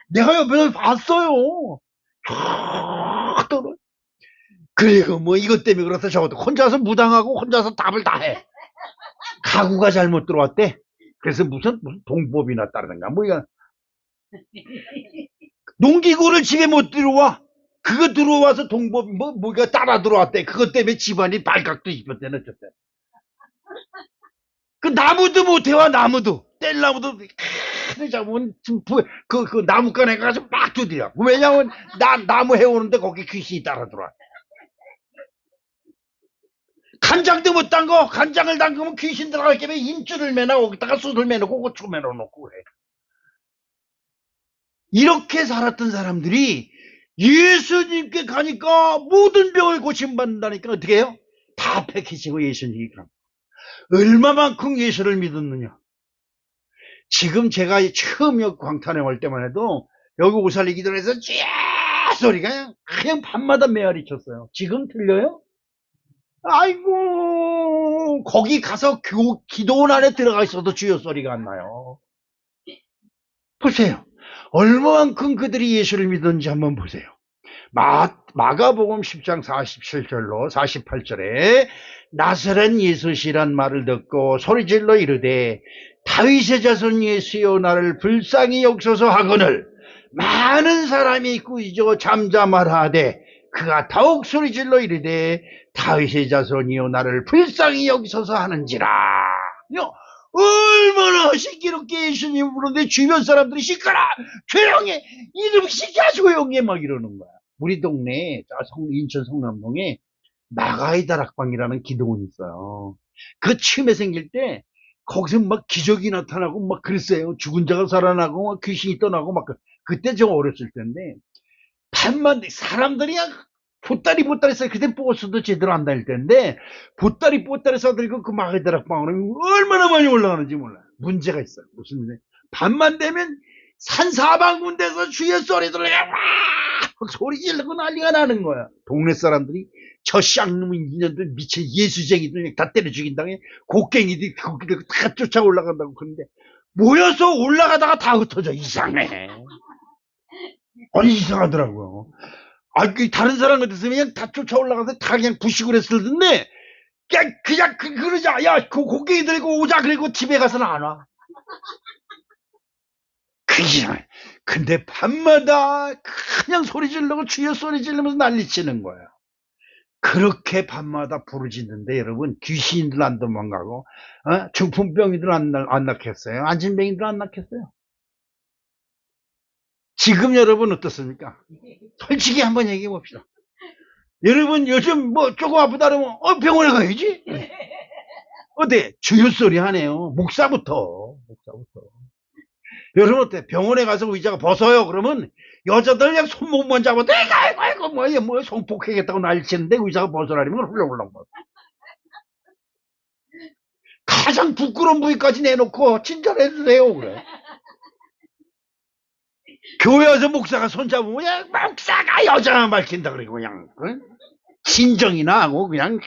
내가 옆에서 봤어요. 떨어. 그리고 뭐 이것 때문에 그렇다 저것도 혼자서 무당하고 혼자서 답을 다 해. 가구가 잘못 들어왔대. 그래서 무슨 동법이나 따르든가 뭐 이거 농기구를 집에 못 들어와. 그거 들어와서 동법 뭐가 따라 들어왔대. 그것 때문에 집안이 발각도 입었대. 어쨌든 그 나무도 못 해와. 나무도 뗄나무도 크게 잡으면 그 나무간에 가서 막 두드려. 왜냐면 나무 해오는데 거기 귀신이 따라 들어와. 간장도 못 담궈. 간장을 담그면 귀신 들어갈 겸에 인줄을 매나 거기다가 숯을 매놓고 고추 매놓고 그래. 이렇게 살았던 사람들이 예수님께 가니까 모든 병을 고침받는다니까 어떻게 해요? 다 패키지고 예수님이 그럼 얼마만큼 예수를 믿었느냐. 지금 제가 처음 여기 광탄에 올 때만 해도 여기 오살리 기도에서 쫙 소리가 그냥 밤마다 메아리 쳤어요. 지금 들려요? 아이고 거기 가서 기도원 안에 들어가 있어도 주여 소리가 안 나요. 보세요. 얼마만큼 그들이 예수를 믿었는지 한번 보세요. 마가복음 10장 47절로 48절에 나사렛 예수시란 말을 듣고 소리질러 이르되 다윗의 자손 예수여 나를 불쌍히 여기소서 하거늘 많은 사람이 꾸짖어 잠잠하라 하되 그가 더욱 소리질러 이르되 다윗의 자손이여 나를 불쌍히 여기소서 하는지라. 얼마나 시끄럽게 예수님 부르는데 주변 사람들이 시끄러 조용해 이름 시켜 조용해 막 이러는 거야. 우리 동네에 인천 성남동에 마가이 다락방이라는 기도원이 있어요. 그 처음에 생길 때 거기서 막 기적이 나타나고 막 그랬어요. 죽은 자가 살아나고 막 귀신이 떠나고 막 그때 저 어렸을 때인데 밤만 사람들이 보따리 써요. 그때 버스도 제대로 안 다닐 때인데 보따리 써들고 그 마가이 다락방으로 얼마나 많이 올라가는지 몰라요. 문제가 있어요. 무슨 문제? 밤만 되면 산 사방군데서 주여 소리 들어가 소리 지르고 난리가 나는 거야. 동네 사람들이 저 쌍놈의 인연들 미친 예수쟁이들 다 때려 죽인다고 곡괭이들이 거기를 다 쫓아 올라간다고 그러는데 모여서 올라가다가 다 흩어져. 이상해. 아니 이상하더라고요. 다른 사람 같았으면 그냥 다 쫓아 올라가서 다 그냥 부시고 그랬을 텐데, 그냥 그러자. 야, 고기 들고 오자. 그리고 집에 가서는 안 와. 근데 밤마다 그냥 소리 지르고 주여 소리 지르면서 난리치는 거야. 그렇게 밤마다 부르짖는데 여러분, 귀신들 안 도망가고, 중풍병이들 안 낳겠어요? 안진병이들 안 낳겠어요? 지금 여러분 어떻습니까? 솔직히 한번 얘기해 봅시다. 여러분 요즘 뭐 조금 아프다 그러면 병원에 가야지. 어때? 주여 소리 하네요. 목사부터. 여러분 어때? 병원에 가서 의자가 벗어요. 그러면 여자들 그냥 손목만 잡아도 아이고 뭐 성폭행했다고 난리치는데 의자가 벗어나려면 훌렁훌렁 벗어. 가장 부끄러운 부위까지 내놓고 친절해주세요. 그래. 교회 와서 목사가 손잡으면 그냥 목사가 여자만 밝힌다 그러고 그냥 친정이나 하고 그냥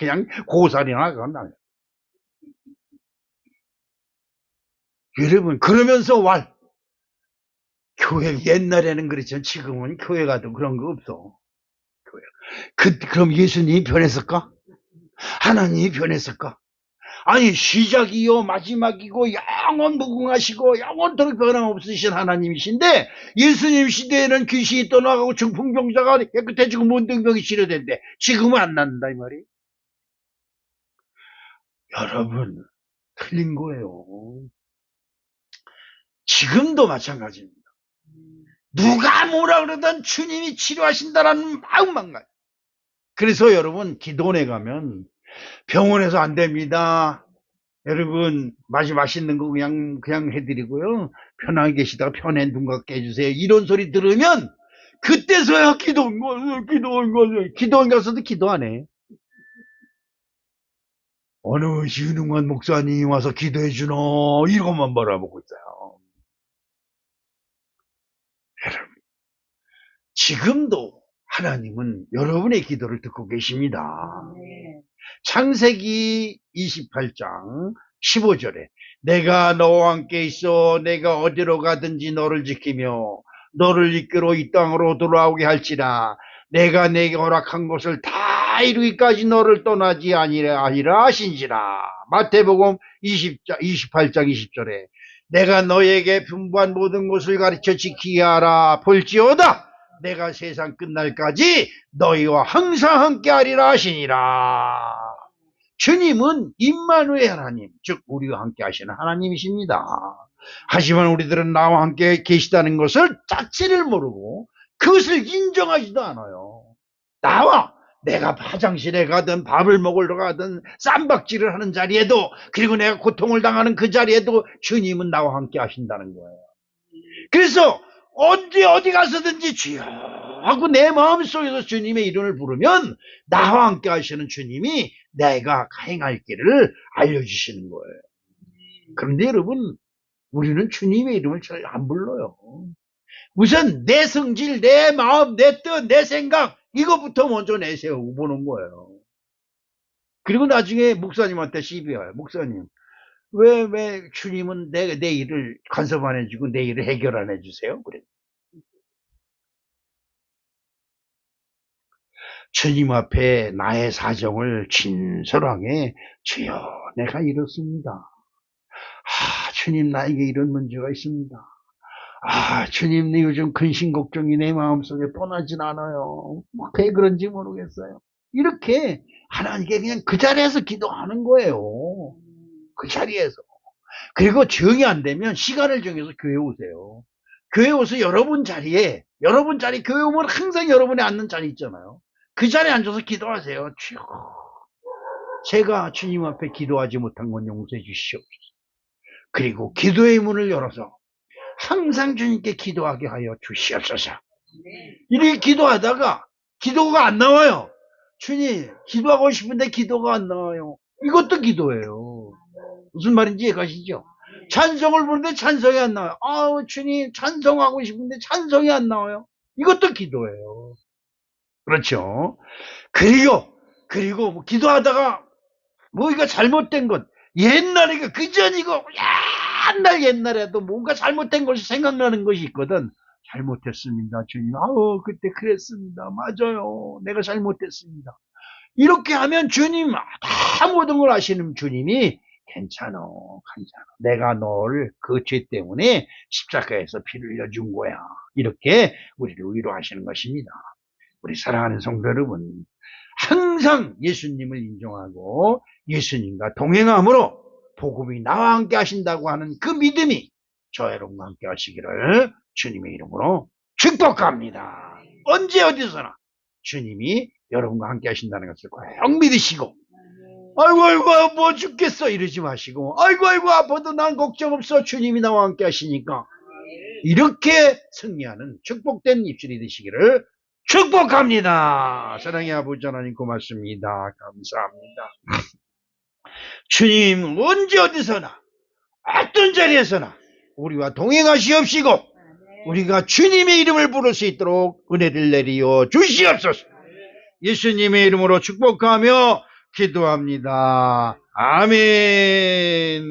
고살이나 그건 나. 여러분 그러면서 교회 옛날에는 그랬죠. 지금은 교회 가도 그런 거 없어. 그럼 예수님이 변했을까? 하나님이 변했을까? 아니 시작이요 마지막이고 영원 무궁하시고 영원토록 변함없으신 하나님이신데 예수님 시대에는 귀신이 떠나가고 중풍병자가 깨끗해지고 문둥병이 치료된대. 지금은 안 낫는다 이 말이. 여러분 틀린 거예요. 지금도 마찬가지입니다. 누가 뭐라 그러든 주님이 치료하신다라는 마음만 가요. 그래서 여러분 기도원에 가면 병원에서 안 됩니다. 여러분 맛있는 거 그냥 해드리고요. 편하게 계시다가 편에 눈 감게 해주세요. 이런 소리 들으면 그때서야 기도원 가서도 기도 안 해. 어느 유능한 목사님이 와서 기도해 주노 이것만 바라보고 있어요. 여러분 지금도 하나님은 여러분의 기도를 듣고 계십니다. 창세기 28장 15절에 내가 너와 함께 있어 내가 어디로 가든지 너를 지키며 너를 이끌어 이 땅으로 돌아오게 할지라 내가 내게 허락한 것을 다 이루기까지 너를 떠나지 아니라 하신지라. 마태복음 28장 20절에 내가 너에게 분부한 모든 것을 가르쳐 지키게 하라. 볼지어다 내가 세상 끝날까지 너희와 항상 함께 하리라 하시니라. 주님은 임마누엘 하나님, 즉 우리와 함께 하시는 하나님이십니다. 하지만 우리들은 나와 함께 계시다는 것을 자체를 모르고 그것을 인정하지도 않아요. 내가 화장실에 가든 밥을 먹으러 가든 쌈박질을 하는 자리에도 그리고 내가 고통을 당하는 그 자리에도 주님은 나와 함께 하신다는 거예요. 그래서 어디 가서든지 주여 하고 내 마음속에서 주님의 이름을 부르면 나와 함께 하시는 주님이 내가 행할 길을 알려주시는 거예요. 그런데 여러분 우리는 주님의 이름을 잘 안 불러요. 우선 내 성질, 내 마음, 내 뜻, 내 생각 이것부터 먼저 내세우고 보는 거예요. 그리고 나중에 목사님한테 시비해요. 목사님 왜 주님은 내 일을 간섭 안 해주고 내 일을 해결 안 해주세요? 그래. 주님 앞에 나의 사정을 진솔하게 주여 내가 이렇습니다. 주님 나에게 이런 문제가 있습니다. 주님 요즘 근심 걱정이 내 마음속에 떠나진 않아요. 왜 그런지 모르겠어요. 이렇게 하나님께 그냥 그 자리에서 기도하는 거예요. 그 자리에서. 그리고 정이 안 되면 시간을 정해서 교회 오세요. 교회 오서 여러분 자리 교회 오면 항상 여러분이 앉는 자리 있잖아요. 그 자리에 앉아서 기도하세요. 주여 제가 주님 앞에 기도하지 못한 건 용서해 주시옵소서. 그리고 기도의 문을 열어서 항상 주님께 기도하게 하여 주시옵소서. 이렇게 기도하다가 기도가 안 나와요. 주님 기도하고 싶은데 기도가 안 나와요. 이것도 기도예요. 무슨 말인지 이해가시죠? 찬송을 부르는데 찬송이 안 나와요. 주님 찬송하고 싶은데 찬송이 안 나와요. 이것도 기도예요. 그렇죠? 그리고 뭐 기도하다가 뭐 이거 잘못된 것 옛날에 그전이고 옛날에도 뭔가 잘못된 것이 생각나는 것이 있거든. 잘못했습니다, 주님. 그때 그랬습니다. 맞아요. 내가 잘못했습니다. 이렇게 하면 주님, 다 모든 걸 아시는 주님이 괜찮아, 괜찮아. 내가 널 그 죄 때문에 십자가에서 피를 흘려준 거야. 이렇게 우리를 위로하시는 것입니다. 우리 사랑하는 성도 여러분, 항상 예수님을 인정하고 예수님과 동행함으로 복음이 나와 함께 하신다고 하는 그 믿음이 저 여러분과 함께 하시기를 주님의 이름으로 축복합니다. 언제 어디서나 주님이 여러분과 함께 하신다는 것을 꼭 믿으시고, 아이고 뭐 죽겠어 이러지 마시고, 아이고 아파도 난 걱정 없어, 주님이 나와 함께 하시니까, 이렇게 승리하는 축복된 입술이 되시기를 축복합니다. 사랑의 아버지 하나님 고맙습니다. 감사합니다. 주님 언제 어디서나 어떤 자리에서나 우리와 동행하시옵시고 우리가 주님의 이름을 부를 수 있도록 은혜를 내리어 주시옵소서. 예수님의 이름으로 축복하며 기도합니다. 아멘.